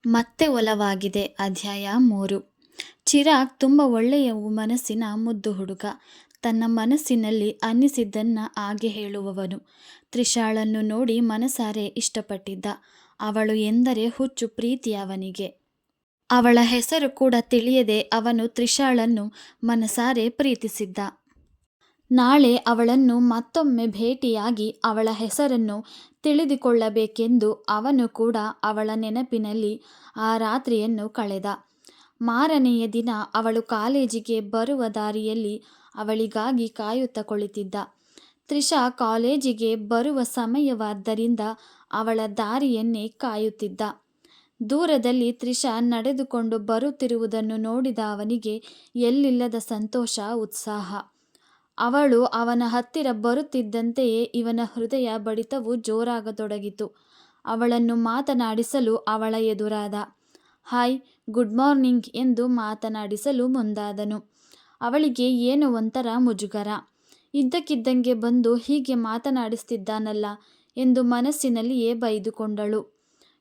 ಮತ್ತೆ ಒಲವಾಗಿದೆ ಅಧ್ಯಾಯ 3. ಚಿರಾಗ್ ತುಂಬ ಒಳ್ಳೆಯ ಮನಸ್ಸಿನ ಮುದ್ದು ಹುಡುಗ. ತನ್ನ ಮನಸ್ಸಿನಲ್ಲಿ ಅನ್ನಿಸಿದ್ದನ್ನ ಹಾಗೆ ಹೇಳುವವನು. ತ್ರಿಷಾಳನ್ನು ನೋಡಿ ಮನಸಾರೆ ಇಷ್ಟಪಟ್ಟಿದ್ದ. ಅವಳು ಎಂದರೆ ಹುಚ್ಚು ಪ್ರೀತಿ ಅವನಿಗೆ. ಅವಳ ಹೆಸರು ಕೂಡ ತಿಳಿಯದೆ ಅವನು ತ್ರಿಷಾಳನ್ನು ಮನಸಾರೆ ಪ್ರೀತಿಸಿದ್ದ. ನಾಳೆ ಅವಳನ್ನು ಮತ್ತೊಮ್ಮೆ ಭೇಟಿಯಾಗಿ ಅವಳ ಹೆಸರನ್ನು ತಿಳಿದುಕೊಳ್ಳಬೇಕೆಂದು ಅವನು ಕೂಡ ಅವಳ ನೆನಪಿನಲ್ಲಿ ಆ ರಾತ್ರಿಯನ್ನು ಕಳೆದ. ಮಾರನೆಯ ದಿನ ಅವಳು ಕಾಲೇಜಿಗೆ ಬರುವ ದಾರಿಯಲ್ಲಿ ಅವಳಿಗಾಗಿ ಕಾಯುತ್ತಾ ಕುಳಿತಿದ್ದ. ತ್ರಿಷಾ ಕಾಲೇಜಿಗೆ ಬರುವ ಸಮಯವಾದ್ದರಿಂದ ಅವಳ ದಾರಿಯನ್ನೇ ಕಾಯುತ್ತಿದ್ದ. ದೂರದಲ್ಲಿ ತ್ರಿಷಾ ನಡೆದುಕೊಂಡು ಬರುತ್ತಿರುವುದನ್ನು ನೋಡಿದ ಅವನಿಗೆ ಎಲ್ಲಿಲ್ಲದ ಸಂತೋಷ, ಉತ್ಸಾಹ. ಅವಳು ಅವನ ಹತ್ತಿರ ಬರುತ್ತಿದ್ದಂತೆಯೇ ಇವನ ಹೃದಯ ಬಡಿತವು ಜೋರಾಗತೊಡಗಿತು. ಅವಳನ್ನು ಮಾತನಾಡಿಸಲು ಅವಳ ಎದುರಾದ. ಹಾಯ್, ಗುಡ್ ಮಾರ್ನಿಂಗ್ ಎಂದು ಮಾತನಾಡಿಸಲು ಮುಂದಾದನು. ಅವಳಿಗೆ ಏನೋ ಒಂಥರ ಮುಜುಗರ. ಇದ್ದಕ್ಕಿದ್ದಂಗೆ ಬಂದು ಹೀಗೆ ಮಾತನಾಡಿಸ್ತಿದ್ದಾನಲ್ಲ ಎಂದು ಮನಸ್ಸಿನಲ್ಲಿಯೇ ಬೈದುಕೊಂಡಳು.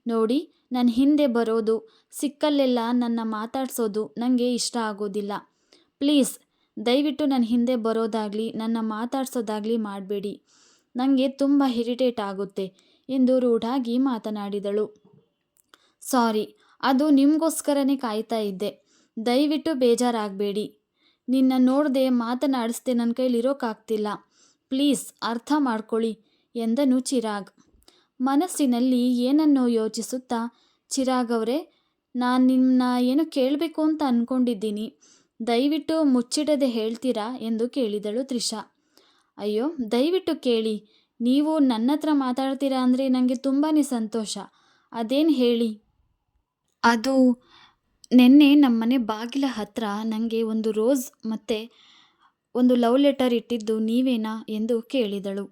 ನೋಡಿ, ನನ್ನ ಹಿಂದೆ ಬರೋದು, ಸಿಕ್ಕಲ್ಲೆಲ್ಲ ನನ್ನ ಮಾತಾಡ್ಸೋದು ನನಗೆ ಇಷ್ಟ ಆಗೋದಿಲ್ಲ. ಪ್ಲೀಸ್, ದಯವಿಟ್ಟು ನನ್ನ ಹಿಂದೆ ಬರೋದಾಗಲಿ ನನ್ನ ಮಾತಾಡ್ಸೋದಾಗಲಿ ಮಾಡಬೇಡಿ. ನನಗೆ ತುಂಬ ಇರಿಟೇಟ್ ಆಗುತ್ತೆ ಎಂದು ರೂಢಾಗಿ ಮಾತನಾಡಿದಳು. ಸಾರಿ, ಅದು ನಿಮಗೋಸ್ಕರನೇ ಕಾಯ್ತಾ ಇದ್ದೆ. ದಯವಿಟ್ಟು ಬೇಜಾರಾಗಬೇಡಿ. ನಿನ್ನ ನೋಡದೆ ಮಾತನಾಡಿಸ್ದೆ ನನ್ನ ಕೈಲಿರೋಕ್ಕಾಗ್ತಿಲ್ಲ. ಪ್ಲೀಸ್ ಅರ್ಥ ಮಾಡ್ಕೊಳ್ಳಿ ಎಂದನು ಚಿರಾಗ್. ಮನಸ್ಸಿನಲ್ಲಿ ಏನನ್ನೋ ಯೋಚಿಸುತ್ತಾ, ಚಿರಾಗ್ ಅವರೇ, ನಾನು ನಿಮ್ಮನ್ನ ಏನೋ ಕೇಳಬೇಕು ಅಂತ ಅಂದ್ಕೊಂಡಿದ್ದೀನಿ. ದಯವಿಟ್ಟು ಮುಚ್ಚಿಡದೆ ಹೇಳ್ತೀರಾ ಎಂದು ಕೇಳಿದಳು ತ್ರಿಷಾ. ಅಯ್ಯೋ, ದಯವಿಟ್ಟು ಕೇಳಿ. ನೀವು ನನ್ನ ಹತ್ರ ಮಾತಾಡ್ತೀರಾ ಅಂದರೆ ನನಗೆ ತುಂಬಾ ಸಂತೋಷ. ಅದೇನು ಹೇಳಿ. ಅದು ನಿನ್ನೆ ನಮ್ಮನೆ ಬಾಗಿಲ ಹತ್ರ ನನಗೆ ಒಂದು ರೋಸ್ ಮತ್ತು ಒಂದು ಲವ್ ಲೆಟರ್ ಇಟ್ಟಿದ್ದು ನೀವೇನಾ ಎಂದು ಕೇಳಿದಳು.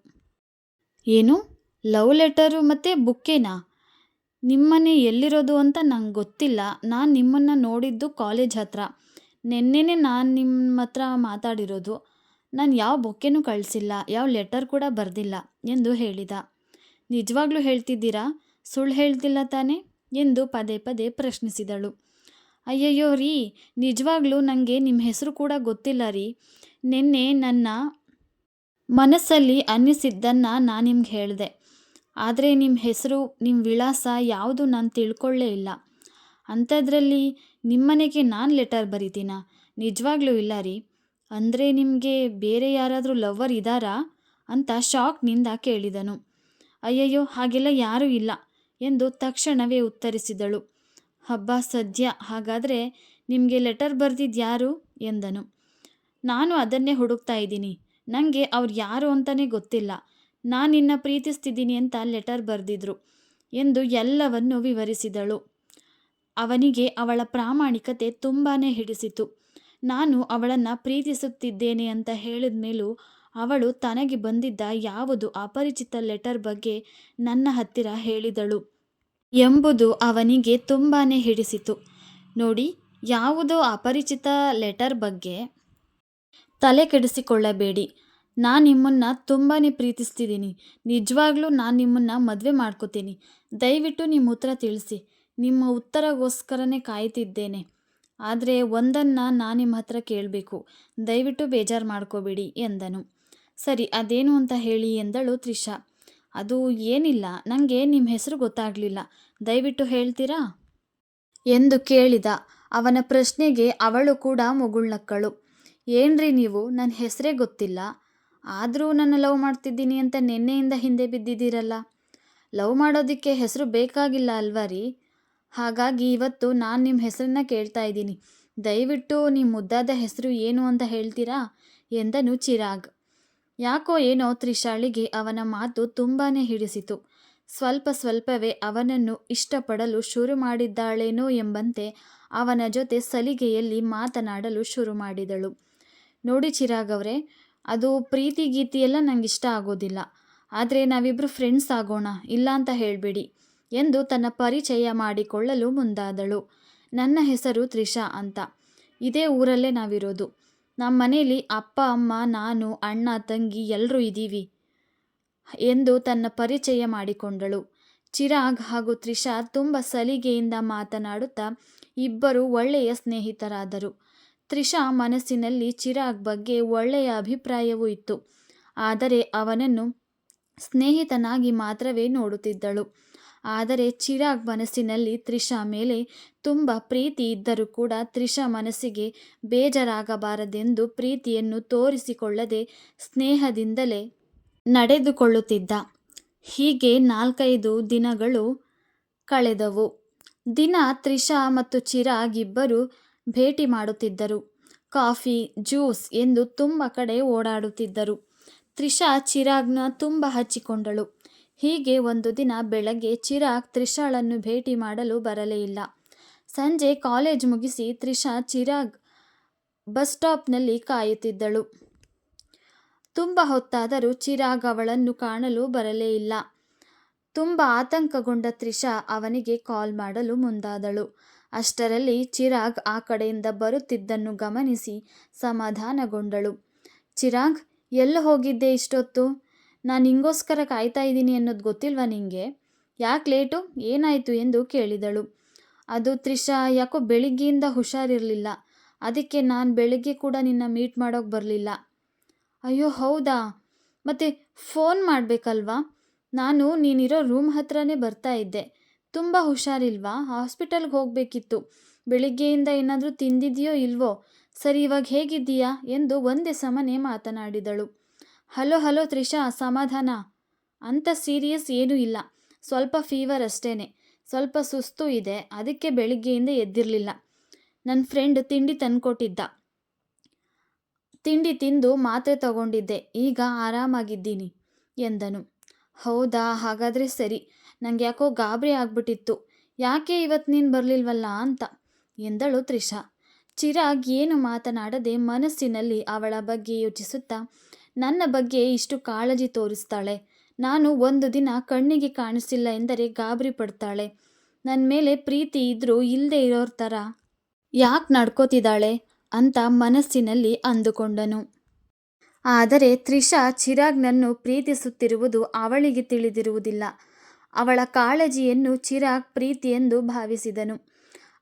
ಏನು, ಲವ್ ಲೆಟರು ಮತ್ತು ಬುಕ್ಕೇನಾ? ನಿಮ್ಮನೆ ಎಲ್ಲಿರೋದು ಅಂತ ನಂಗೆ ಗೊತ್ತಿಲ್ಲ. ನಾನು ನಿಮ್ಮನ್ನು ನೋಡಿದ್ದು ಕಾಲೇಜ್ ಹತ್ರ. ನೆನ್ನೆನೇ ನಾನು ನಿಮ್ಮ ಹತ್ರ ಮಾತಾಡಿರೋದು. ನಾನು ಯಾವ ಬೊಕ್ಕೆನೂ ಕಳಿಸಿಲ್ಲ, ಯಾವ ಲೆಟರ್ ಕೂಡ ಬರೆದಿಲ್ಲ ಎಂದು ಹೇಳಿದ. ನಿಜವಾಗ್ಲೂ ಹೇಳ್ತಿದ್ದೀರಾ? ಸುಳ್ಳು ಹೇಳ್ತಿಲ್ಲ ತಾನೇ ಎಂದು ಪದೇ ಪದೇ ಪ್ರಶ್ನಿಸಿದಳು. ಅಯ್ಯಯ್ಯೋ ರೀ, ನಿಜವಾಗ್ಲೂ ನನಗೆ ನಿಮ್ಮ ಹೆಸರು ಕೂಡ ಗೊತ್ತಿಲ್ಲ ರೀ. ನಿನ್ನೆ ನನ್ನ ಮನಸ್ಸಲ್ಲಿ ಅನ್ನಿಸಿದ್ದನ್ನು ನಾನು ನಿಮ್ಗೆ ಹೇಳಿದೆ. ಆದರೆ ನಿಮ್ಮ ಹೆಸರು, ನಿಮ್ಮ ವಿಳಾಸ ಯಾವುದು ನಾನು ತಿಳ್ಕೊಳ್ಳೇ ಇಲ್ಲ. ಅಂಥದ್ರಲ್ಲಿ ನಿಮ್ಮನೆಗೆ ನಾನು ಲೆಟರ್ ಬರೀತೀನಾ? ನಿಜವಾಗ್ಲೂ ಇಲ್ಲ ರೀ. ಅಂದರೆ ನಿಮಗೆ ಬೇರೆ ಯಾರಾದರೂ ಲವ್ವರ್ ಇದ್ದಾರಾ ಅಂತ ಶಾಕ್ನಿಂದ ಕೇಳಿದನು. ಅಯ್ಯಯ್ಯೋ, ಹಾಗೆಲ್ಲ ಯಾರೂ ಇಲ್ಲ ಎಂದು ತಕ್ಷಣವೇ ಉತ್ತರಿಸಿದಳು. ಹಬ್ಬ ಸದ್ಯ, ಹಾಗಾದರೆ ನಿಮಗೆ ಲೆಟರ್ ಬರೆದಿದ್ದು ಯಾರು ಎಂದನು. ನಾನು ಅದನ್ನೇ ಹುಡುಕ್ತಾ ಇದ್ದೀನಿ. ನನಗೆ ಅವ್ರು ಯಾರು ಅಂತಲೇ ಗೊತ್ತಿಲ್ಲ. ನಾನು ನಿನ್ನ ಪ್ರೀತಿಸ್ತಿದ್ದೀನಿ ಅಂತ ಲೆಟರ್ ಬರೆದಿದ್ರು ಎಂದು ಎಲ್ಲವನ್ನೂ ವಿವರಿಸಿದಳು. ಅವನಿಗೆ ಅವಳ ಪ್ರಾಮಾಣಿಕತೆ ತುಂಬಾ ಹಿಡಿಸಿತು. ನಾನು ಅವಳನ್ನು ಪ್ರೀತಿಸುತ್ತಿದ್ದೇನೆ ಅಂತ ಹೇಳಿದ ಮೇಲೂ ಅವಳು ತನಗೆ ಬಂದಿದ್ದ ಯಾವುದು ಅಪರಿಚಿತ ಲೆಟರ್ ಬಗ್ಗೆ ನನ್ನ ಹತ್ತಿರ ಹೇಳಿದಳು ಎಂಬುದು ಅವನಿಗೆ ತುಂಬಾ ಹಿಡಿಸಿತು. ನೋಡಿ, ಯಾವುದೋ ಅಪರಿಚಿತ ಲೆಟರ್ ಬಗ್ಗೆ ತಲೆ ಕೆಡಿಸಿಕೊಳ್ಳಬೇಡಿ. ನಾನು ನಿಮ್ಮನ್ನು ತುಂಬಾ ಪ್ರೀತಿಸ್ತಿದ್ದೀನಿ. ನಿಜವಾಗ್ಲೂ ನಾನು ನಿಮ್ಮನ್ನು ಮದುವೆ ಮಾಡ್ಕೋತೀನಿ. ದಯವಿಟ್ಟು ನಿಮ್ಮ ಉತ್ತರ ತಿಳಿಸಿ. ನಿಮ್ಮ ಉತ್ತರಗೋಸ್ಕರನೇ ಕಾಯ್ತಿದ್ದೇನೆ. ಆದರೆ ಒಂದನ್ನು ನಾನು ನಿಮ್ಮ ಹತ್ರ ಕೇಳಬೇಕು. ದಯವಿಟ್ಟು ಬೇಜಾರು ಮಾಡ್ಕೋಬೇಡಿ ಎಂದನು. ಸರಿ, ಅದೇನು ಅಂತ ಹೇಳಿ ಎಂದಳು ತ್ರಿಷಾ. ಅದು ಏನಿಲ್ಲ, ನನಗೆ ನಿಮ್ಮ ಹೆಸರು ಗೊತ್ತಾಗಲಿಲ್ಲ. ದಯವಿಟ್ಟು ಹೇಳ್ತೀರಾ ಎಂದು ಕೇಳಿದ. ಅವನ ಪ್ರಶ್ನೆಗೆ ಅವಳು ಕೂಡ ಮುಗುಳ್ನಕ್ಕಳು. ಏನ್ರಿ ನೀವು, ನನ್ನ ಹೆಸರೇ ಗೊತ್ತಿಲ್ಲ, ಆದರೂ ನನ್ನ ಲವ್ ಮಾಡ್ತಿದ್ದೀನಿ ಅಂತ ನಿನ್ನೆಯಿಂದ ಹಿಂದೆ ಬಿದ್ದಿದ್ದೀರಲ್ಲ. ಲವ್ ಮಾಡೋದಕ್ಕೆ ಹೆಸರು ಬೇಕಾಗಿಲ್ಲ ಅಲ್ವಾ ರೀ? ಹಾಗಾಗಿ ಇವತ್ತು ನಾನು ನಿಮ್ಮ ಹೆಸರನ್ನ ಕೇಳ್ತಾ ಇದ್ದೀನಿ. ದಯವಿಟ್ಟು ನಿಮ್ಮ ಮುದ್ದಾದ ಹೆಸರು ಏನು ಅಂತ ಹೇಳ್ತೀರಾ ಎಂದನು ಚಿರಾಗ್. ಯಾಕೋ ಏನೋ ತ್ರಿಷಾಳಿಗೆ ಅವನ ಮಾತು ತುಂಬಾ ಹಿಡಿಸಿತು. ಸ್ವಲ್ಪ ಸ್ವಲ್ಪವೇ ಅವನನ್ನು ಇಷ್ಟಪಡಲು ಶುರು ಮಾಡಿದ್ದಾಳೇನೋ ಎಂಬಂತೆ ಅವನ ಜೊತೆ ಸಲಿಗೆಯಲ್ಲಿ ಮಾತನಾಡಲು ಶುರು ಮಾಡಿದಳು. ನೋಡಿ ಚಿರಾಗ್ ಅವರೇ, ಅದು ಪ್ರೀತಿ ಗೀತಿಯೆಲ್ಲ ನಂಗೆ ಇಷ್ಟ ಆಗೋದಿಲ್ಲ. ಆದರೆ ನಾವಿಬ್ಬರು ಫ್ರೆಂಡ್ಸ್ ಆಗೋಣ, ಇಲ್ಲ ಅಂತ ಹೇಳಬೇಡಿ ಎಂದು ತನ್ನ ಪರಿಚಯ ಮಾಡಿಕೊಳ್ಳಲು ಮುಂದಾದಳು. ನನ್ನ ಹೆಸರು ತ್ರಿಷಾ ಅಂತ. ಇದೇ ಊರಲ್ಲೇ ನಾವಿರೋದು. ನಮ್ಮ ಮನೇಲಿ ಅಪ್ಪ, ಅಮ್ಮ, ನಾನು, ಅಣ್ಣ, ತಂಗಿ ಎಲ್ಲರೂ ಇದ್ದೀವಿ ಎಂದು ತನ್ನ ಪರಿಚಯ ಮಾಡಿಕೊಂಡಳು. ಚಿರಾಗ್ ಹಾಗೂ ತ್ರಿಷಾ ತುಂಬ ಸಲಿಗೆಯಿಂದ ಮಾತನಾಡುತ್ತಾ ಇಬ್ಬರು ಒಳ್ಳೆಯ ಸ್ನೇಹಿತರಾದರು. ತ್ರಿಷಾ ಮನಸ್ಸಿನಲ್ಲಿ ಚಿರಾಗ್ ಬಗ್ಗೆ ಒಳ್ಳೆಯ ಅಭಿಪ್ರಾಯವೂ ಇತ್ತು. ಆದರೆ ಅವನನ್ನು ಸ್ನೇಹಿತನಾಗಿ ಮಾತ್ರವೇ ನೋಡುತ್ತಿದ್ದಳು. ಆದರೆ ಚಿರಾಗ್ ಮನಸ್ಸಿನಲ್ಲಿ ತ್ರಿಷಾ ಮೇಲೆ ತುಂಬ ಪ್ರೀತಿ ಇದ್ದರೂ ಕೂಡ ತ್ರಿಷಾ ಮನಸ್ಸಿಗೆ ಬೇಜಾರಾಗಬಾರದೆಂದು ಪ್ರೀತಿಯನ್ನು ತೋರಿಸಿಕೊಳ್ಳದೆ ಸ್ನೇಹದಿಂದಲೇ ನಡೆದುಕೊಳ್ಳುತ್ತಿದ್ದ. ಹೀಗೆ 4-5 ದಿನಗಳು ಕಳೆದವು. ದಿನ ತ್ರಿಷಾ ಮತ್ತು ಚಿರಾಗ್ ಇಬ್ಬರು ಭೇಟಿ ಮಾಡುತ್ತಿದ್ದರು. ಕಾಫಿ, ಜ್ಯೂಸ್ ಎಂದು ತುಂಬ ಕಡೆ ಓಡಾಡುತ್ತಿದ್ದರು. ತ್ರಿಷಾ ಚಿರಾಗ್ನ ತುಂಬ ಹಚ್ಚಿಕೊಂಡಳು. ಹೀಗೆ ಒಂದು ದಿನ ಬೆಳಗ್ಗೆ ಚಿರಾಗ್ ತ್ರಿಷಾಳನ್ನು ಭೇಟಿ ಮಾಡಲು ಬರಲೇ ಇಲ್ಲ. ಸಂಜೆ ಕಾಲೇಜ್ ಮುಗಿಸಿ ತ್ರಿಷಾ ಚಿರಾಗ್ ಬಸ್ ಸ್ಟಾಪ್ನಲ್ಲಿ ಕಾಯುತ್ತಿದ್ದಳು. ತುಂಬ ಹೊತ್ತಾದರೂ ಚಿರಾಗ್ ಅವಳನ್ನು ಕಾಣಲು ಬರಲೇ ಇಲ್ಲ. ತುಂಬ ಆತಂಕಗೊಂಡ ತ್ರಿಷಾ ಅವನಿಗೆ ಕಾಲ್ ಮಾಡಲು ಮುಂದಾದಳು. ಅಷ್ಟರಲ್ಲಿ ಚಿರಾಗ್ ಆ ಕಡೆಯಿಂದ ಬರುತ್ತಿದ್ದನ್ನು ಗಮನಿಸಿ ಸಮಾಧಾನಗೊಂಡಳು. ಚಿರಾಗ್, ಎಲ್ಲ ಹೋಗಿದ್ದೆ ಇಷ್ಟೊತ್ತು? ನಾನು ನಿಂಗೋಸ್ಕರ ಕಾಯ್ತಾ ಇದ್ದೀನಿ ಅನ್ನೋದು ಗೊತ್ತಿಲ್ವಾ ನಿಂಗೆ? ಯಾಕೆ ಲೇಟು? ಏನಾಯಿತು ಎಂದು ಕೇಳಿದಳು. ಅದು ತ್ರಿಷಾ, ಯಾಕೋ ಬೆಳಿಗ್ಗೆಯಿಂದ ಹುಷಾರಿರಲಿಲ್ಲ. ಅದಕ್ಕೆ ನಾನು ಬೆಳಿಗ್ಗೆ ಕೂಡ ನಿನ್ನ ಮೀಟ್ ಮಾಡೋಕ್ಕೆ ಬರಲಿಲ್ಲ. ಅಯ್ಯೋ ಹೌದಾ? ಮತ್ತೆ ಫೋನ್ ಮಾಡಬೇಕಲ್ವಾ? ನಾನು ನೀನಿರೋ ರೂಮ್ ಹತ್ರನೇ ಬರ್ತಾ ಇದ್ದೆ. ತುಂಬ ಹುಷಾರಿಲ್ವಾ? ಹಾಸ್ಪಿಟಲ್ಗೆ ಹೋಗಬೇಕಿತ್ತು. ಬೆಳಿಗ್ಗೆಯಿಂದ ಏನಾದರೂ ತಿಂದಿದೆಯೋ ಇಲ್ವೋ? ಸರಿ, ಇವಾಗ ಹೇಗಿದ್ದೀಯಾ ಎಂದು ಒಂದೇ ಸಮನೆ ಮಾತನಾಡಿದಳು. ಹಲೋ ತ್ರಿಷಾ, ಸಮಾಧಾನ? ಅಂಥ ಸೀರಿಯಸ್ ಏನೂ ಇಲ್ಲ. ಸ್ವಲ್ಪ ಫೀವರ್ ಅಷ್ಟೇನೆ. ಸ್ವಲ್ಪ ಸುಸ್ತು ಇದೆ, ಅದಕ್ಕೆ ಬೆಳಿಗ್ಗೆಯಿಂದ ಎದ್ದಿರಲಿಲ್ಲ. ನನ್ನ ಫ್ರೆಂಡ್ ತಿಂಡಿ ತಂದುಕೊಟ್ಟಿದ್ದ. ತಿಂಡಿ ತಿಂದು ಮಾತ್ರೆ ತಗೊಂಡಿದ್ದೆ. ಈಗ ಆರಾಮಾಗಿದ್ದೀನಿ ಎಂದನು. ಹೌದಾ, ಹಾಗಾದರೆ ಸರಿ. ನನಗೆ ಯಾಕೋ ಗಾಬರಿ ಆಗ್ಬಿಟ್ಟಿತ್ತು. ಯಾಕೆ ಇವತ್ತು ನೀನು ಬರಲಿಲ್ವಲ್ಲ ಅಂತ ಎಂದಳು ತ್ರಿಷಾ. ಚಿರಾಗ್ ಏನು ಮಾತನಾಡದೆ ಮನಸ್ಸಿನಲ್ಲಿ ಅವಳ ಬಗ್ಗೆ ಯೋಚಿಸುತ್ತಾ, ನನ್ನ ಬಗ್ಗೆ ಇಷ್ಟು ಕಾಳಜಿ ತೋರಿಸ್ತಾಳೆ. ನಾನು ಒಂದು ದಿನ ಕಣ್ಣಿಗೆ ಕಾಣಿಸಿಲ್ಲ ಎಂದರೆ ಗಾಬರಿ ಪಡ್ತಾಳೆ. ನನ್ನ ಮೇಲೆ ಪ್ರೀತಿ ಇದ್ರೂ ಇಲ್ಲದೆ ಇರೋರ ಥರ ಯಾಕೆ ನಡ್ಕೋತಿದ್ದಾಳೆ ಅಂತ ಮನಸ್ಸಿನಲ್ಲಿ ಅಂದುಕೊಂಡನು. ಆದರೆ ತ್ರಿಷಾ ಚಿರಾಗ್ನನ್ನು ಪ್ರೀತಿಸುತ್ತಿರುವುದು ಅವಳಿಗೆ ತಿಳಿದಿರುವುದಿಲ್ಲ. ಅವಳ ಕಾಳಜಿಯನ್ನು ಚಿರಾಗ್ ಪ್ರೀತಿಯೆಂದು ಭಾವಿಸಿದನು.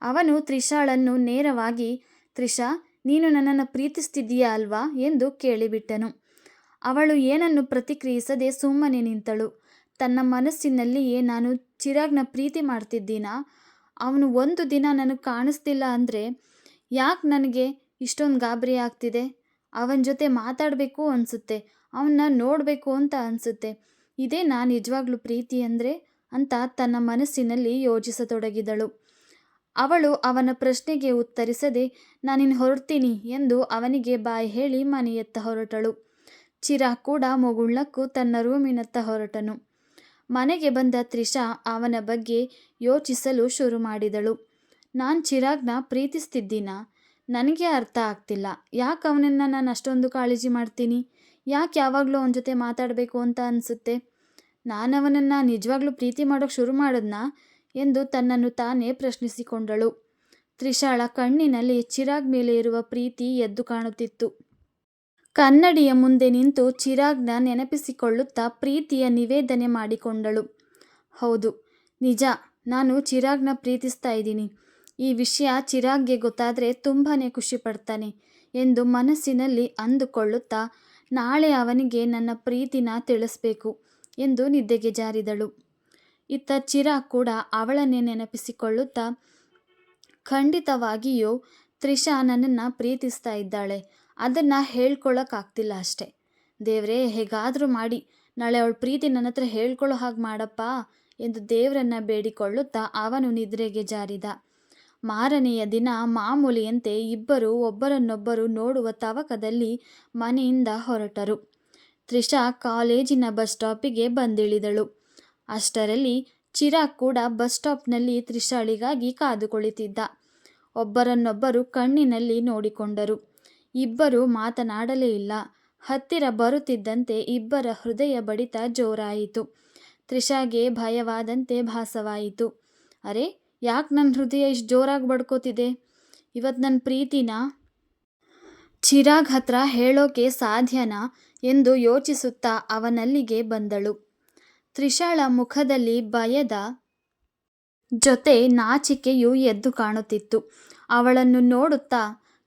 ಅವನು ತ್ರಿಷಾಳನ್ನು ನೇರವಾಗಿ, ತ್ರಿಷಾ, ನೀನು ನನ್ನನ್ನು ಪ್ರೀತಿಸ್ತಿದ್ದೀಯಾ ಅಲ್ವಾ ಎಂದು ಕೇಳಿಬಿಟ್ಟನು. ಅವಳು ಏನನ್ನು ಪ್ರತಿಕ್ರಿಯಿಸದೆ ಸುಮ್ಮನೆ ನಿಂತಳು. ತನ್ನ ಮನಸ್ಸಿನಲ್ಲಿಯೇ, ನಾನು ಚಿರಾಗ್ನ ಪ್ರೀತಿ ಮಾಡ್ತಿದ್ದೀನಾ? ಅವನು ಒಂದು ದಿನ ನನಗೆ ಕಾಣಿಸ್ತಿಲ್ಲ ಅಂದರೆ ಯಾಕೆ ನನಗೆ ಇಷ್ಟೊಂದು ಗಾಬರಿ ಆಗ್ತಿದೆ? ಅವನ ಜೊತೆ ಮಾತಾಡಬೇಕು ಅನಿಸುತ್ತೆ, ಅವನ್ನ ನೋಡಬೇಕು ಅಂತ ಅನಿಸುತ್ತೆ. ಇದೇನಾ ನಿಜವಾಗ್ಲೂ ಪ್ರೀತಿ ಅಂದರೆ ಅಂತ ತನ್ನ ಮನಸ್ಸಿನಲ್ಲಿ ಯೋಚಿಸತೊಡಗಿದಳು. ಅವಳು ಅವನ ಪ್ರಶ್ನೆಗೆ ಉತ್ತರಿಸದೆ, ನಾನಿನ್ನು ಹೊರಡ್ತೀನಿ ಎಂದು ಅವನಿಗೆ ಬಾಯ್ ಹೇಳಿ ಮನೆಯತ್ತ ಹೊರಟಳು. ಚಿರಾಗ್ ಕೂಡ ಮುಗುಳ್ನಕ್ಕು ತನ್ನ ರೂಮಿನತ್ತ ಹೊರಟನು. ಮನೆಗೆ ಬಂದ ತ್ರಿಷಾ ಅವನ ಬಗ್ಗೆ ಯೋಚಿಸಲು ಶುರು ಮಾಡಿದಳು. ನಾನು ಚಿರಾಗ್ನ ಪ್ರೀತಿಸ್ತಿದ್ದೀನಾ? ನನಗೆ ಅರ್ಥ ಆಗ್ತಿಲ್ಲ. ಯಾಕೆ ಅವನನ್ನು ನಾನು ಅಷ್ಟೊಂದು ಕಾಳಜಿ ಮಾಡ್ತೀನಿ? ಯಾಕೆ ಯಾವಾಗಲೂ ಅವನ ಜೊತೆ ಮಾತಾಡಬೇಕು ಅಂತ ಅನಿಸುತ್ತೆ? ನಾನು ಅವನನ್ನು ನಿಜವಾಗ್ಲೂ ಪ್ರೀತಿ ಮಾಡೋಕ್ಕೆ ಶುರು ಮಾಡಿದ್ನಾ ಎಂದು ತನ್ನನ್ನು ತಾನೇ ಪ್ರಶ್ನಿಸಿಕೊಂಡಳು. ತ್ರಿಷಾಳ ಕಣ್ಣಿನಲ್ಲಿ ಚಿರಾಗ್ ಮೇಲೆ ಇರುವ ಪ್ರೀತಿ ಎದ್ದು ಕಾಣುತ್ತಿತ್ತು. ಕನ್ನಡಿಯ ಮುಂದೆ ನಿಂತು ಚಿರಾಗ್ನ ನೆನಪಿಸಿಕೊಳ್ಳುತ್ತಾ ಪ್ರೀತಿಯ ನಿವೇದನೆ ಮಾಡಿಕೊಂಡಳು. ಹೌದು, ನಿಜ, ನಾನು ಚಿರಾಗ್ನ ಪ್ರೀತಿಸ್ತಾ ಇದ್ದೀನಿ. ಈ ವಿಷಯ ಚಿರಾಗ್ಗೆ ಗೊತ್ತಾದರೆ ತುಂಬಾ ಖುಷಿ ಪಡ್ತಾನೆ ಎಂದು ಮನಸ್ಸಿನಲ್ಲಿ ಅಂದುಕೊಳ್ಳುತ್ತಾ ನಾಳೆ ಅವನಿಗೆ ನನ್ನ ಪ್ರೀತಿನ ತಿಳಿಸ್ಬೇಕು ಎಂದು ನಿದ್ದೆಗೆ ಜಾರಿದಳು. ಇತ್ತ ಚಿರಾಗ್ ಕೂಡ ಅವಳನ್ನೇ ನೆನಪಿಸಿಕೊಳ್ಳುತ್ತಾ, ಖಂಡಿತವಾಗಿಯೂ ತ್ರಿಷಾ ನನ್ನನ್ನು ಪ್ರೀತಿಸ್ತಾ ಇದ್ದಾಳೆ. ಅದನ್ನು ಹೇಳ್ಕೊಳ್ಳೋಕ್ಕಾಗ್ತಿಲ್ಲ ಅಷ್ಟೆ. ದೇವರೇ, ಹೇಗಾದರೂ ಮಾಡಿ ನಾಳೆ ಅವಳ ಪ್ರೀತಿ ನನ್ನ ಹತ್ರ ಹೇಳ್ಕೊಳ್ಳೋ ಹಾಗೆ ಮಾಡಪ್ಪ ಎಂದು ದೇವರನ್ನು ಬೇಡಿಕೊಳ್ಳುತ್ತಾ ಅವನು ನಿದ್ರೆಗೆ ಜಾರಿದ. ಮಾರನೆಯ ದಿನ ಮಾಮೂಲಿಯಂತೆ ಇಬ್ಬರು ಒಬ್ಬರನ್ನೊಬ್ಬರು ನೋಡುವ ತವಕದಲ್ಲಿ ಮನೆಯಿಂದ ಹೊರಟರು. ತ್ರಿಷಾ ಕಾಲೇಜಿನ ಬಸ್ ಸ್ಟಾಪಿಗೆ ಬಂದಿಳಿದಳು. ಅಷ್ಟರಲ್ಲಿ ಚಿರಾಗ್ ಕೂಡ ಬಸ್ ಸ್ಟಾಪ್ನಲ್ಲಿ ತ್ರಿಷಾಳಿಗಾಗಿ ಕಾದು ಕುಳಿತಿದ್ದ. ಒಬ್ಬರನ್ನೊಬ್ಬರು ಕಣ್ಣಿನಲ್ಲಿ ನೋಡಿಕೊಂಡರು. ಇಬ್ಬರು ಮಾತನಾಡಲೇ ಇಲ್ಲ. ಹತ್ತಿರ ಬರುತ್ತಿದ್ದಂತೆ ಇಬ್ಬರ ಹೃದಯ ಬಡಿತ ಜೋರಾಯಿತು. ತ್ರಿಷಾಗೆ ಭಯವಾದಂತೆ ಭಾಸವಾಯಿತು. ಅರೆ, ಯಾಕೆ ನನ್ನ ಹೃದಯ ಇಷ್ಟು ಜೋರಾಗಿ ಬಡ್ಕೋತಿದೆ? ಇವತ್ತು ನನ್ನ ಪ್ರೀತಿನ ಚಿರಾಗ್ ಹತ್ರ ಹೇಳೋಕೆ ಸಾಧ್ಯನಾ ಎಂದು ಯೋಚಿಸುತ್ತಾ ಅವನಲ್ಲಿಗೆ ಬಂದಳು. ತ್ರಿಷಾಳ ಮುಖದಲ್ಲಿ ಭಯದ ಜೊತೆ ನಾಚಿಕೆಯು ಎದ್ದು ಕಾಣುತ್ತಿತ್ತು. ಅವಳನ್ನು ನೋಡುತ್ತಾ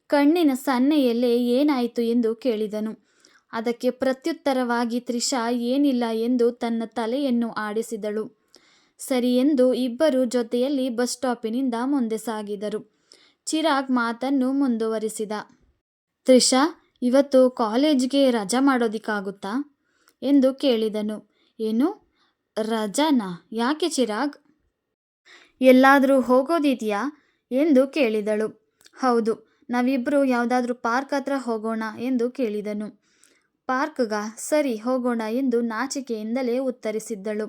ಕಣ್ಣಿನ ಸನ್ನೆಯಲ್ಲೇ ಏನಾಯಿತು ಎಂದು ಕೇಳಿದನು. ಅದಕ್ಕೆ ಪ್ರತ್ಯುತ್ತರವಾಗಿ ತ್ರಿಷಾ ಏನಿಲ್ಲ ಎಂದು ತನ್ನ ತಲೆಯನ್ನು ಆಡಿಸಿದಳು. ಸರಿ ಎಂದು ಇಬ್ಬರು ಜೊತೆಯಲ್ಲಿ ಬಸ್ ಸ್ಟಾಪಿನಿಂದ ಮುಂದೆ ಸಾಗಿದರು. ಚಿರಾಗ್ ಮಾತನ್ನು ಮುಂದುವರಿಸಿದ. ತ್ರಿಷಾ, ಇವತ್ತು ಕಾಲೇಜ್ಗೆ ರಜಾ ಮಾಡೋದಿಕ್ಕಾಗುತ್ತಾ ಎಂದು ಕೇಳಿದನು. ಏನು, ರಜಾನಾ? ಯಾಕೆ ಚಿರಾಗ್? ಎಲ್ಲಾದರೂ ಹೋಗೋದಿದೆಯಾ ಎಂದು ಕೇಳಿದಳು. ಹೌದು, ನಾವಿಬ್ಬರು ಯಾವುದಾದ್ರೂ ಪಾರ್ಕ್ ಹತ್ರ ಹೋಗೋಣ ಎಂದು ಕೇಳಿದನು. ಪಾರ್ಕ್ಗಾ? ಸರಿ, ಹೋಗೋಣ ಎಂದು ನಾಚಿಕೆಯಿಂದಲೇ ಉತ್ತರಿಸಿದ್ದಳು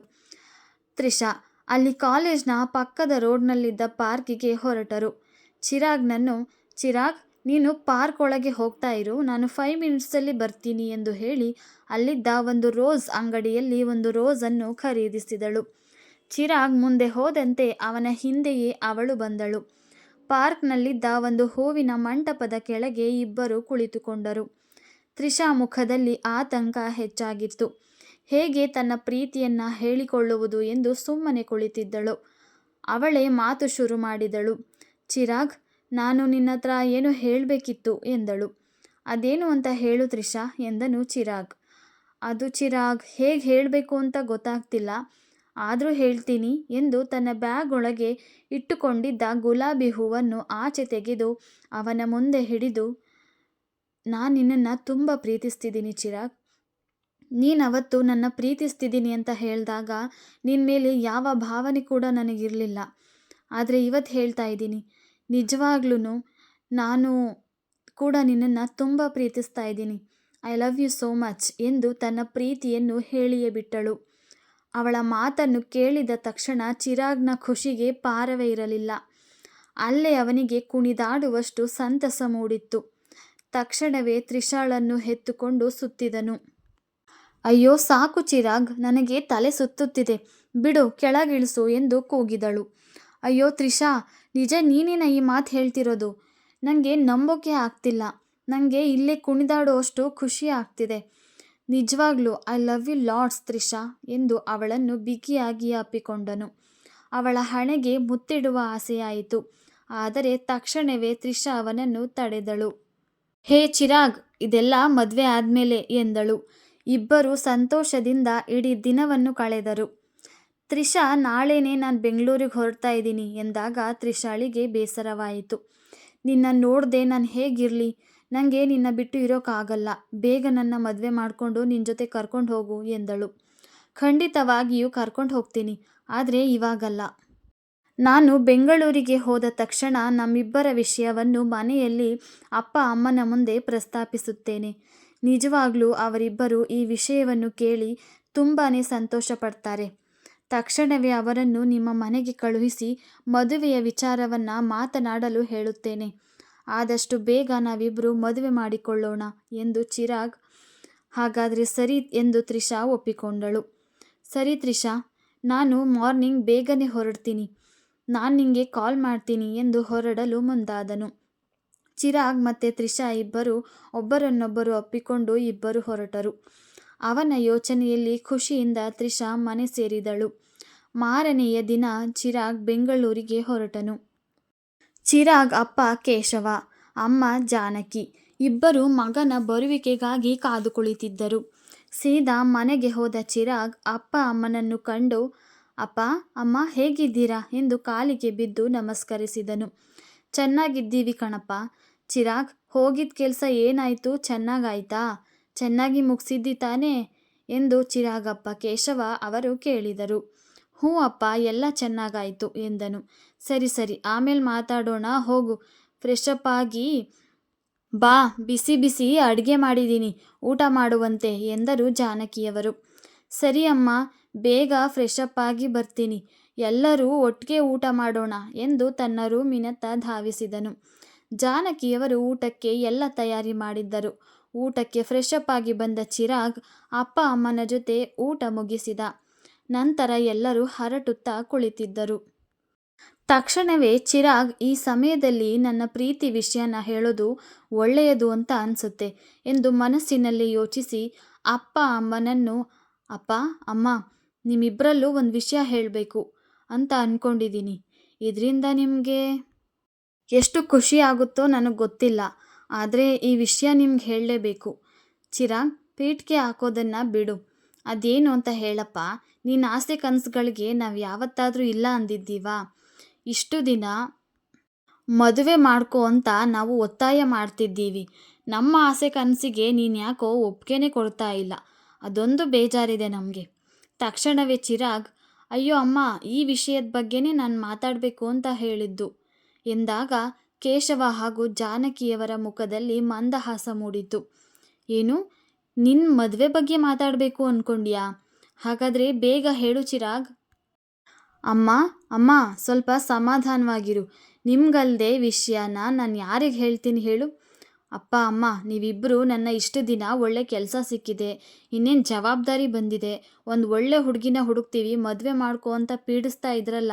ತ್ರಿಷಾ. ಅಲ್ಲಿ ಕಾಲೇಜ್ನ ಪಕ್ಕದ ರೋಡ್ನಲ್ಲಿದ್ದ ಪಾರ್ಕಿಗೆ ಹೊರಟರು. ಚಿರಾಗ್, ನೀನು ಪಾರ್ಕ್ ಒಳಗೆ ಹೋಗ್ತಾ ಇರು, ನಾನು 5 ಮಿನಿಟ್ಸಲ್ಲಿ ಬರ್ತೀನಿ ಎಂದು ಹೇಳಿ ಅಲ್ಲಿದ್ದ ಒಂದು ರೋಸ್ ಅಂಗಡಿಯಲ್ಲಿ ಒಂದು ರೋಸನ್ನು ಖರೀದಿಸಿದಳು. ಚಿರಾಗ್ ಮುಂದೆ ಹೋದಂತೆ ಅವನ ಹಿಂದೆಯೇ ಅವಳು ಬಂದಳು. ಪಾರ್ಕ್ನಲ್ಲಿದ್ದ ಒಂದು ಹೂವಿನ ಮಂಟಪದ ಕೆಳಗೆ ಇಬ್ಬರು ಕುಳಿತುಕೊಂಡರು. ತ್ರಿಷಾ ಮುಖದಲ್ಲಿ ಆತಂಕ ಹೆಚ್ಚಾಗಿತ್ತು. ಹೇಗೆ ತನ್ನ ಪ್ರೀತಿಯನ್ನು ಹೇಳಿಕೊಳ್ಳುವುದು ಎಂದು ಸುಮ್ಮನೆ ಕುಳಿತಿದ್ದಳು. ಅವಳೇ ಮಾತು ಶುರು ಮಾಡಿದಳು. ಚಿರಾಗ್, ನಾನು ನಿನ್ನತ್ರ ಏನೋ ಹೇಳಬೇಕಿತ್ತು ಎಂದಳು. ಅದೇನು ಅಂತ ಹೇಳು ತ್ರಿಷಾ ಎಂದನು ಚಿರಾಗ್. ಅದು ಚಿರಾಗ್, ಹೇಗೆ ಹೇಳಬೇಕು ಅಂತ ಗೊತ್ತಾಗ್ತಿಲ್ಲ, ಆದರೂ ಹೇಳ್ತೀನಿ ಎಂದು ತನ್ನ ಬ್ಯಾಗ್ ಒಳಗೆ ಇಟ್ಟುಕೊಂಡಿದ್ದ ಗುಲಾಬಿ ಹೂವನ್ನು ಆಚೆ ತೆಗೆದು ಅವನ ಮುಂದೆ ಹಿಡಿದು, ನಾನು ನಿನ್ನನ್ನು ತುಂಬ ಪ್ರೀತಿಸ್ತಿದ್ದೀನಿ ಚಿರಾಗ್. ನೀನವತ್ತು ನನ್ನ ಪ್ರೀತಿಸ್ತಿದ್ದೀನಿ ಅಂತ ಹೇಳಿದಾಗ ನಿನ್ನ ಮೇಲೆ ಯಾವ ಭಾವನೆ ಕೂಡ ನನಗಿರಲಿಲ್ಲ. ಆದರೆ ಇವತ್ತು ಹೇಳ್ತಾ ಇದ್ದೀನಿ, ನಿಜವಾಗ್ಲೂ ನಾನು ಕೂಡ ನಿನ್ನನ್ನು ತುಂಬ ಪ್ರೀತಿಸ್ತಾ ಇದ್ದೀನಿ. I love you so much ಎಂದು ತನ್ನ ಪ್ರೀತಿಯನ್ನು ಹೇಳಿಯೇ ಬಿಟ್ಟಳು. ಅವಳ ಮಾತನ್ನು ಕೇಳಿದ ತಕ್ಷಣ ಚಿರಾಗ್ನ ಖುಷಿಗೆ ಪಾರವೇ ಇರಲಿಲ್ಲ. ಅಲ್ಲೇ ಅವನಿಗೆ ಕುಣಿದಾಡುವಷ್ಟು ಸಂತಸ ಮೂಡಿತ್ತು. ತಕ್ಷಣವೇ ತ್ರಿಷಾಳನ್ನು ಎತ್ತುಕೊಂಡು ಸುತ್ತಿದನು. ಅಯ್ಯೋ ಸಾಕು ಚಿರಾಗ್, ನನಗೆ ತಲೆ ಸುತ್ತುತ್ತಿದೆ, ಬಿಡು, ಕೆಳಗಿಳಿಸು ಎಂದು ಕೂಗಿದಳು. ಅಯ್ಯೋ ತ್ರಿಷಾ, ನಿಜ ನೀನೇನ ಈ ಮಾತು ಹೇಳ್ತಿರೋದು? ನನಗೆ ನಂಬೋಕೆ ಆಗ್ತಿಲ್ಲ. ನನಗೆ ಇಲ್ಲೇ ಕುಣಿದಾಡುವಷ್ಟು ಖುಷಿ ಆಗ್ತಿದೆ. ನಿಜವಾಗ್ಲೂ I love you lots Trisha ಎಂದು ಅವಳನ್ನು ಬಿಗಿಯಾಗಿ ಅಪ್ಪಿಕೊಂಡನು. ಅವಳ ಹಣೆಗೆ ಮುತ್ತಿಡುವ ಆಸೆಯಾಯಿತು. ಆದರೆ ತಕ್ಷಣವೇ ತ್ರಿಷಾ ಅವನನ್ನು ತಡೆದಳು. ಹೇ ಚಿರಾಗ್, ಇದೆಲ್ಲ ಮದುವೆ ಆದಮೇಲೆ ಎಂದಳು. ಇಬ್ಬರು ಸಂತೋಷದಿಂದ ಇಡೀ ದಿನವನ್ನು ಕಳೆದರು. ತ್ರಿಷಾ, ನಾಳೆನೇ ನಾನು ಬೆಂಗಳೂರಿಗೆ ಹೊರಡ್ತಾ ಇದ್ದೀನಿ ಎಂದಾಗ ತ್ರಿಷಾಳಿಗೆ ಬೇಸರವಾಯಿತು. ನಿನ್ನ ನೋಡದೆ ನಾನು ಹೇಗಿರಲಿ? ನನಗೆ ನಿನ್ನ ಬಿಟ್ಟು ಇರೋಕ್ಕಾಗಲ್ಲ. ಬೇಗ ನನ್ನ ಮದುವೆ ಮಾಡಿಕೊಂಡು ನಿನ್ನ ಜೊತೆ ಕರ್ಕೊಂಡು ಹೋಗು ಎಂದಳು. ಖಂಡಿತವಾಗಿಯೂ ಕರ್ಕೊಂಡು ಹೋಗ್ತೀನಿ, ಆದರೆ ಇವಾಗಲ್ಲ. ನಾನು ಬೆಂಗಳೂರಿಗೆ ಹೋದ ತಕ್ಷಣ ನಮ್ಮಿಬ್ಬರ ವಿಷಯವನ್ನು ಮನೆಯಲ್ಲಿ ಅಪ್ಪ ಅಮ್ಮನ ಮುಂದೆ ಪ್ರಸ್ತಾಪಿಸುತ್ತೇನೆ. ನಿಜವಾಗ್ಲೂ ಅವರಿಬ್ಬರು ಈ ವಿಷಯವನ್ನು ಕೇಳಿ ತುಂಬಾ ಸಂತೋಷ ಪಡ್ತಾರೆ. ತಕ್ಷಣವೇ ಅವರನ್ನು ನಿಮ್ಮ ಮನೆಗೆ ಕಳುಹಿಸಿ ಮದುವೆಯ ವಿಚಾರವನ್ನು ಮಾತನಾಡಲು ಹೇಳುತ್ತೇನೆ. ಆದಷ್ಟು ಬೇಗ ನಾವಿಬ್ಬರು ಮದುವೆ ಮಾಡಿಕೊಳ್ಳೋಣ ಎಂದು ಚಿರಾಗ್. ಹಾಗಾದರೆ ಸರಿ ಎಂದು ತ್ರಿಷಾ ಒಪ್ಪಿಕೊಂಡಳು. ಸರಿ ತ್ರಿಷಾ, ನಾನು ಮಾರ್ನಿಂಗ್ ಬೇಗನೆ ಹೊರಡ್ತೀನಿ, ನಾನು ನಿನಗೆ ಕಾಲ್ ಮಾಡ್ತೀನಿ ಎಂದು ಹೊರಡಲು ಮುಂದಾದನು. ಚಿರಾಗ್ ಮತ್ತು ತ್ರಿಷಾ ಇಬ್ಬರು ಒಬ್ಬರನ್ನೊಬ್ಬರು ಅಪ್ಪಿಕೊಂಡು ಇಬ್ಬರು ಹೊರಟರು. ಅವನ ಯೋಚನೆಯಲ್ಲಿ ಖುಷಿಯಿಂದ ತ್ರಿಷಾ ಮನೆ ಸೇರಿದಳು. ಮಾರನೆಯ ದಿನ ಚಿರಾಗ್ ಬೆಂಗಳೂರಿಗೆ ಹೊರಟನು. ಚಿರಾಗ್ ಅಪ್ಪ ಕೇಶವ, ಅಮ್ಮ ಜಾನಕಿ ಇಬ್ಬರು ಮಗನ ಬರುವಿಕೆಗಾಗಿ ಕಾದು ಕುಳಿತಿದ್ದರು. ಸೀದಾ ಮನೆಗೆ ಹೋದ ಚಿರಾಗ್ ಅಪ್ಪ ಅಮ್ಮನನ್ನು ಕಂಡು, ಅಪ್ಪ ಅಮ್ಮ ಹೇಗಿದ್ದೀರಾ ಎಂದು ಕಾಲಿಗೆ ಬಿದ್ದು ನಮಸ್ಕರಿಸಿದನು. ಚೆನ್ನಾಗಿದ್ದೀವಿ ಕಣಪ್ಪ. ಚಿರಾಗ್, ಹೋಗಿದ್ದ ಕೆಲಸ ಏನಾಯಿತು? ಚೆನ್ನಾಗಾಯ್ತಾ? ಚೆನ್ನಾಗಿ ಮುಗಿಸಿದ್ದಿ ತಾನೇ ಎಂದು ಚಿರಾಗಪ್ಪ ಕೇಶವ ಅವರು ಕೇಳಿದರು. ಹ್ಞೂ ಅಪ್ಪ, ಎಲ್ಲ ಚೆನ್ನಾಗಾಯಿತು ಎಂದನು. ಸರಿ ಸರಿ, ಆಮೇಲೆ ಮಾತಾಡೋಣ, ಹೋಗು ಫ್ರೆಶ್ ಅಪ್ ಆಗಿ ಬಾ, ಬಿಸಿ ಬಿಸಿ ಅಡುಗೆ ಮಾಡಿದ್ದೀನಿ, ಊಟ ಮಾಡುವಂತೆ ಎಂದರು ಜಾನಕಿಯವರು. ಸರಿ ಅಮ್ಮ, ಬೇಗ ಫ್ರೆಶ್ ಅಪ್ ಆಗಿ ಬರ್ತೀನಿ, ಎಲ್ಲರೂ ಒಟ್ಟಿಗೆ ಊಟ ಮಾಡೋಣ ಎಂದು ತನ್ನ ರೂಮಿನತ್ತ ಧಾವಿಸಿದನು. ಜಾನಕಿಯವರು ಊಟಕ್ಕೆ ಎಲ್ಲ ತಯಾರಿ ಮಾಡಿದ್ದರು. ಊಟಕ್ಕೆ ಫ್ರೆಶ್ ಅಪ್ ಆಗಿ ಬಂದ ಚಿರಾಗ್ ಅಪ್ಪ ಅಮ್ಮನ ಜೊತೆ ಊಟ ಮುಗಿಸಿದ ನಂತರ ಎಲ್ಲರೂ ಹರಟುತ್ತಾ ಕುಳಿತಿದ್ದರು. ತಕ್ಷಣವೇ ಚಿರಾಗ್, ಈ ಸಮಯದಲ್ಲಿ ನನ್ನ ಪ್ರೀತಿ ವಿಷಯನ ಹೇಳೋದು ಒಳ್ಳೆಯದು ಅಂತ ಅನಿಸುತ್ತೆ ಎಂದು ಮನಸ್ಸಿನಲ್ಲಿ ಯೋಚಿಸಿ ಅಪ್ಪ ಅಮ್ಮನನ್ನು, ಅಪ್ಪ ಅಮ್ಮ, ನಿಮ್ಮಿಬ್ಬರಲ್ಲೂ ಒಂದು ವಿಷಯ ಹೇಳಬೇಕು ಅಂತ ಅಂದ್ಕೊಂಡಿದ್ದೀನಿ. ಇದರಿಂದ ನಿಮಗೆ ಎಷ್ಟು ಖುಷಿ ಆಗುತ್ತೋ ನನಗೆ ಗೊತ್ತಿಲ್ಲ, ಆದರೆ ಈ ವಿಷಯ ನಿಮ್ಗೆ ಹೇಳಲೇಬೇಕು. ಚಿರಾಗ್, ಪೀಠಕ್ಕೆ ಹಾಕೋದನ್ನು ಬಿಡು. ಅದೇನು ಅಂತ ಹೇಳಪ್ಪ. ನಿನ್ನ ಆಸೆ ಕನಸುಗಳಿಗೆ ನಾವು ಯಾವತ್ತಾದರೂ ಇಲ್ಲ ಅಂದಿದ್ದೀವಾ? ಇಷ್ಟು ದಿನ ಮದುವೆ ಮಾಡ್ಕೊ ಅಂತ ನಾವು ಒತ್ತಾಯ ಮಾಡ್ತಿದ್ದೀವಿ. ನಮ್ಮ ಆಸೆ ಕನಸಿಗೆ ನೀನು ಯಾಕೋ ಒಪ್ಪಿಗೆನೇ ಕೊಡ್ತಾ ಇಲ್ಲ. ಅದೊಂದು ಬೇಜಾರಿದೆ ನಮಗೆ. ತಕ್ಷಣವೇ ಚಿರಾಗ್, ಅಯ್ಯೋ ಅಮ್ಮ, ಈ ವಿಷಯದ ಬಗ್ಗೆನೇ ನಾನು ಮಾತಾಡಬೇಕು ಅಂತ ಹೇಳಿದ್ದು ಎಂದಾಗ ಕೇಶವ ಹಾಗೂ ಜಾನಕಿಯವರ ಮುಖದಲ್ಲಿ ಮಂದಹಾಸ ಮೂಡಿತು. ಏನು, ನಿನ್ನ ಮದುವೆ ಬಗ್ಗೆ ಮಾತಾಡಬೇಕು ಅಂದ್ಕೊಂಡ್ಯಾ? ಹಾಗಾದರೆ ಬೇಗ ಹೇಳು ಚಿರಾಗ್. ಅಮ್ಮ ಅಮ್ಮ, ಸ್ವಲ್ಪ ಸಮಾಧಾನವಾಗಿರು. ನಿಮ್ಗಲ್ದೆ ವಿಷಯನ ನಾನು ಯಾರಿಗೆ ಹೇಳ್ತೀನಿ ಹೇಳು? ಅಪ್ಪ ಅಮ್ಮ, ನೀವಿಬ್ಬರು ನನ್ನ ಇಷ್ಟು ದಿನ ಒಳ್ಳೆ ಕೆಲಸ ಸಿಕ್ಕಿದೆ, ಇನ್ನೇನು ಜವಾಬ್ದಾರಿ ಬಂದಿದೆ, ಒಂದು ಒಳ್ಳೆ ಹುಡುಗಿನ ಹುಡುಕ್ತೀವಿ, ಮದುವೆ ಮಾಡ್ಕೊ ಅಂತ ಪೀಡಿಸ್ತಾ ಇದ್ರಲ್ಲ.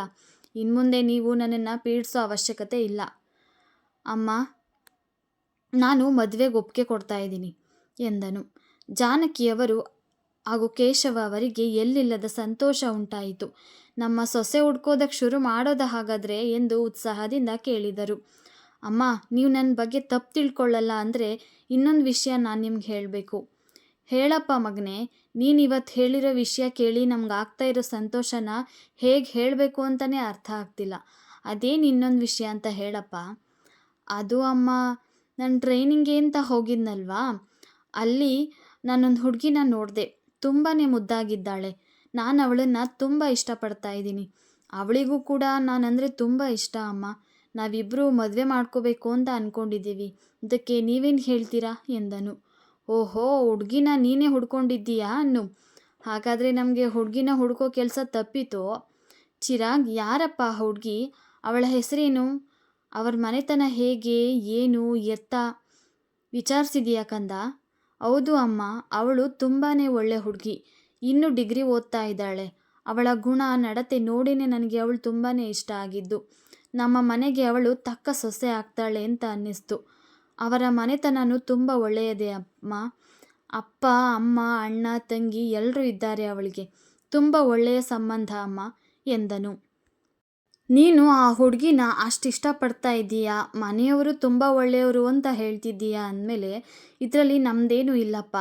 ಇನ್ಮುಂದೆ ನೀವು ನನ್ನನ್ನು ಪೀಡಿಸೋ ಅವಶ್ಯಕತೆ ಇಲ್ಲ. ಅಮ್ಮ, ನಾನು ಮದುವೆಗೆ ಒಪ್ಪಿಗೆ ಕೊಡ್ತಾ ಇದ್ದೀನಿ ಎಂದನು. ಜಾನಕಿಯವರು ಹಾಗೂ ಕೇಶವ ಅವರಿಗೆ ಎಲ್ಲಿಲ್ಲದ ಸಂತೋಷ ಉಂಟಾಯಿತು. ನಮ್ಮ ಸೊಸೆ ಹುಡ್ಕೋದಕ್ಕೆ ಶುರು ಮಾಡೋದ ಹಾಗಾದರೆ ಎಂದು ಉತ್ಸಾಹದಿಂದ ಕೇಳಿದರು. ಅಮ್ಮ, ನೀವು ನನ್ನ ಬಗ್ಗೆ ತಪ್ಪು ತಿಳ್ಕೊಳ್ಳಲ್ಲ ಅಂದರೆ ಇನ್ನೊಂದು ವಿಷಯ ನಾನು ನಿಮ್ಗೆ ಹೇಳಬೇಕು. ಹೇಳಪ್ಪ ಮಗನೇ, ನೀನು ಇವತ್ತು ಹೇಳಿರೋ ವಿಷಯ ಕೇಳಿ ನಮ್ಗೆ ಆಗ್ತಾ ಇರೋ ಸಂತೋಷನ ಹೇಗೆ ಹೇಳಬೇಕು ಅಂತಲೇ ಅರ್ಥ ಆಗ್ತಿಲ್ಲ. ಅದೇನು ಇನ್ನೊಂದು ವಿಷಯ ಅಂತ ಹೇಳಪ್ಪ. ಅದು ಅಮ್ಮ, ನಾನು ಟ್ರೈನಿಂಗ್ಗೆ ಅಂತ ಹೋಗಿದ್ನಲ್ವಾ, ಅಲ್ಲಿ ನಾನೊಂದು ಹುಡುಗಿನ ನೋಡಿದೆ. ತುಂಬಾ ಮುದ್ದಾಗಿದ್ದಾಳೆ. ನಾನು ಅವಳನ್ನು ತುಂಬ ಇಷ್ಟಪಡ್ತಾ ಇದ್ದೀನಿ. ಅವಳಿಗೂ ಕೂಡ ನಾನಂದರೆ ತುಂಬ ಇಷ್ಟ ಅಮ್ಮ. ನಾವಿಬ್ಬರು ಮದುವೆ ಮಾಡ್ಕೋಬೇಕು ಅಂತ ಅಂದ್ಕೊಂಡಿದ್ದೀವಿ. ಇದಕ್ಕೆ ನೀವೇನು ಹೇಳ್ತೀರಾ ಎಂದನು. ಓಹೋ, ಹುಡುಗಿನ ನೀನೇ ಹುಡ್ಕೊಂಡಿದ್ದೀಯಾ ಅನ್ನು. ಹಾಗಾದರೆ ನಮಗೆ ಹುಡುಗಿನ ಹುಡ್ಕೋ ಕೆಲಸ ತಪ್ಪಿತೋ? ಚಿರಾಗ್, ಯಾರಪ್ಪ ಹುಡುಗಿ? ಅವಳ ಹೆಸರೇನು? ಅವ್ರ ಮನೆತನ ಹೇಗೆ, ಏನು ಎತ್ತ ವಿಚಾರಿಸಿದೀಯಾ ಕಂದ? ಹೌದು ಅಮ್ಮ, ಅವಳು ತುಂಬಾ ಒಳ್ಳೆ ಹುಡುಗಿ. ಇನ್ನೂ ಡಿಗ್ರಿ ಓದ್ತಾ ಇದ್ದಾಳೆ. ಅವಳ ಗುಣ ನಡತೆ ನೋಡಿನೇ ನನಗೆ ಅವಳು ತುಂಬಾ ಇಷ್ಟ ಆಗಿದ್ದು. ನಮ್ಮ ಮನೆಗೆ ಅವಳು ತಕ್ಕ ಸೊಸೆ ಆಗ್ತಾಳೆ ಅಂತ ಅನ್ನಿಸ್ತು. ಅವರ ಮನೆತನೂ ತುಂಬ ಒಳ್ಳೆಯದೇ ಅಮ್ಮ. ಅಪ್ಪ ಅಮ್ಮ ಅಣ್ಣ ತಂಗಿ ಎಲ್ಲರೂ ಇದ್ದಾರೆ ಅವಳಿಗೆ. ತುಂಬ ಒಳ್ಳೆಯ ಸಂಬಂಧ ಅಮ್ಮ ಎಂದನು. ನೀನು ಆ ಹುಡುಗಿನ ಅಷ್ಟು ಇಷ್ಟಪಡ್ತಾ ಇದ್ದೀಯಾ, ಮನೆಯವರು ತುಂಬ ಒಳ್ಳೆಯವರು ಅಂತ ಹೇಳ್ತಿದ್ದೀಯಾ ಅಂದಮೇಲೆ ಇದರಲ್ಲಿ ನಮ್ಮದೇನೂ ಇಲ್ಲಪ್ಪ.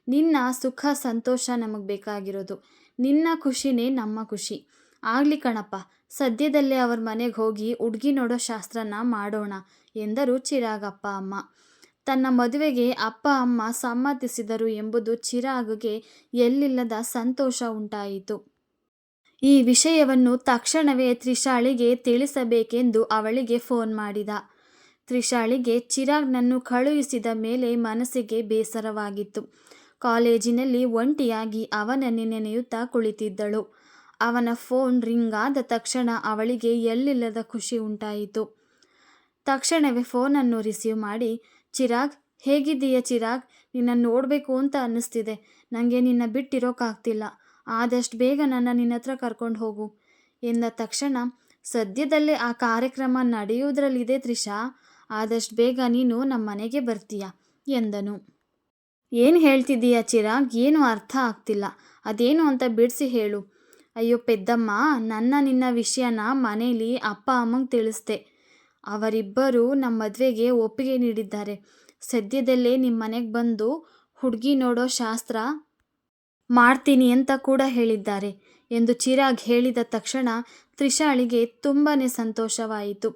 ನಿನ್ನ ಸುಖ ಸಂತೋಷ ನಮಗೆ ಬೇಕಾಗಿರೋದು. ನಿನ್ನ ಖುಷಿನೇ ನಮ್ಮ ಖುಷಿ. ಆಗಲಿ ಕಣಪ್ಪ, ಸದ್ಯದಲ್ಲೇ ಅವ್ರ ಮನೆಗೆ ಹೋಗಿ ಹುಡುಗಿ ನೋಡೋ ಶಾಸ್ತ್ರನ ಮಾಡೋಣ ಎಂದರು ಚಿರಾಗಪ್ಪ ಅಮ್ಮ. ತನ್ನ ಮದುವೆಗೆ ಅಪ್ಪ ಅಮ್ಮ ಸಮ್ಮತಿಸಿದರು ಎಂಬುದು ಚಿರಾಗ್ಗೆ ಎಲ್ಲಿಲ್ಲದ ಸಂತೋಷ ಉಂಟಾಯಿತು. ಈ ವಿಷಯವನ್ನು ತಕ್ಷಣವೇ ತ್ರಿಷಾಳಿಗೆ ತಿಳಿಸಬೇಕೆಂದು ಅವಳಿಗೆ ಫೋನ್ ಮಾಡಿದ. ತ್ರಿಷಾಳಿಗೆ ಚಿರಾಗ್ನನ್ನು ಕಳುಹಿಸಿದ ಮೇಲೆ ಮನಸ್ಸಿಗೆ ಬೇಸರವಾಗಿತ್ತು. ಕಾಲೇಜಿನಲ್ಲಿ ಒಂಟಿಯಾಗಿ ಅವನನ್ನೇ ನೆನೆಯುತ್ತಾ ಕುಳಿತಿದ್ದಳು. ಅವನ ಫೋನ್ ರಿಂಗ್ ಆದ ತಕ್ಷಣ ಅವಳಿಗೆ ಎಲ್ಲಿಲ್ಲದ ಖುಷಿ ಉಂಟಾಯಿತು. ತಕ್ಷಣವೇ ಫೋನನ್ನು ರಿಸೀವ್ ಮಾಡಿ, ಚಿರಾಗ್, ಹೇಗಿದ್ದೀಯ ಚಿರಾಗ್? ನಿನ್ನನ್ನು ನೋಡಬೇಕು ಅಂತ ಅನ್ನಿಸ್ತಿದೆ. ನನಗೆ ನಿನ್ನ ಬಿಟ್ಟಿರೋಕ್ಕಾಗ್ತಿಲ್ಲ. ಆದಷ್ಟು ಬೇಗ ನಿನ್ನ ಹತ್ರ ಕರ್ಕೊಂಡು ಹೋಗು ಎಂದ ತಕ್ಷಣ, ಸದ್ಯದಲ್ಲೇ ಆ ಕಾರ್ಯಕ್ರಮ ನಡೆಯುವುದರಲ್ಲಿದೆ ತ್ರಿಷಾ, ಆದಷ್ಟು ಬೇಗ ನೀನು ನಮ್ಮ ಮನೆಗೆ ಬರ್ತೀಯ ಎಂದನು. ಏನು ಹೇಳ್ತಿದ್ದೀಯ ಚಿರಾಗ್? ಏನು ಅರ್ಥ ಆಗ್ತಿಲ್ಲ. ಅದೇನು ಅಂತ ಬಿಡಿಸಿ ಹೇಳು. ಅಯ್ಯೋ ಪೆದ್ದಮ್ಮ, ನಿನ್ನ ವಿಷಯನ ಮನೇಲಿ ಅಪ್ಪ ಅಮ್ಮಂಗೆ ತಿಳಿಸ್ದೆ. ಅವರಿಬ್ಬರು ನಮ್ಮ ಮದುವೆಗೆ ಒಪ್ಪಿಗೆ ನೀಡಿದ್ದಾರೆ. ಸದ್ಯದಲ್ಲೇ ನಿಮ್ಮ ಮನೆಗೆ ಬಂದು ಹುಡುಗಿ ನೋಡೋ ಶಾಸ್ತ್ರ ಮಾಡ್ತೀನಿ ಅಂತ ಕೂಡ ಹೇಳಿದ್ದಾರೆ ಎಂದು ಚಿರಾಗ್ ಹೇಳಿದ ತಕ್ಷಣ ತ್ರಿಷಾಳಿಗೆ ತುಂಬಾ ಸಂತೋಷವಾಯಿತು.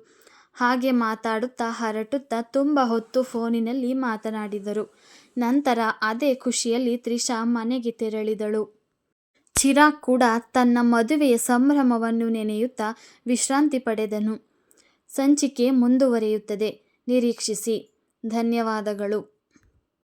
ಹಾಗೆ ಮಾತಾಡುತ್ತಾ ಹರಟುತ್ತಾ ತುಂಬ ಹೊತ್ತು ಫೋನಿನಲ್ಲಿ ಮಾತನಾಡಿದರು. ನಂತರ ಅದೇ ಖುಷಿಯಲ್ಲಿ ತ್ರಿಷಾ ಮನೆಗೆ ತೆರಳಿದಳು. ಚಿರಾಗ್ ಕೂಡ ತನ್ನ ಮದುವೆಯ ಸಂಭ್ರಮವನ್ನು ನೆನೆಯುತ್ತಾ ವಿಶ್ರಾಂತಿ ಪಡೆದನು. ಸಂಚಿಕೆ ಮುಂದುವರಿಯುತ್ತದೆ. ನಿರೀಕ್ಷಿಸಿ. ಧನ್ಯವಾದಗಳು.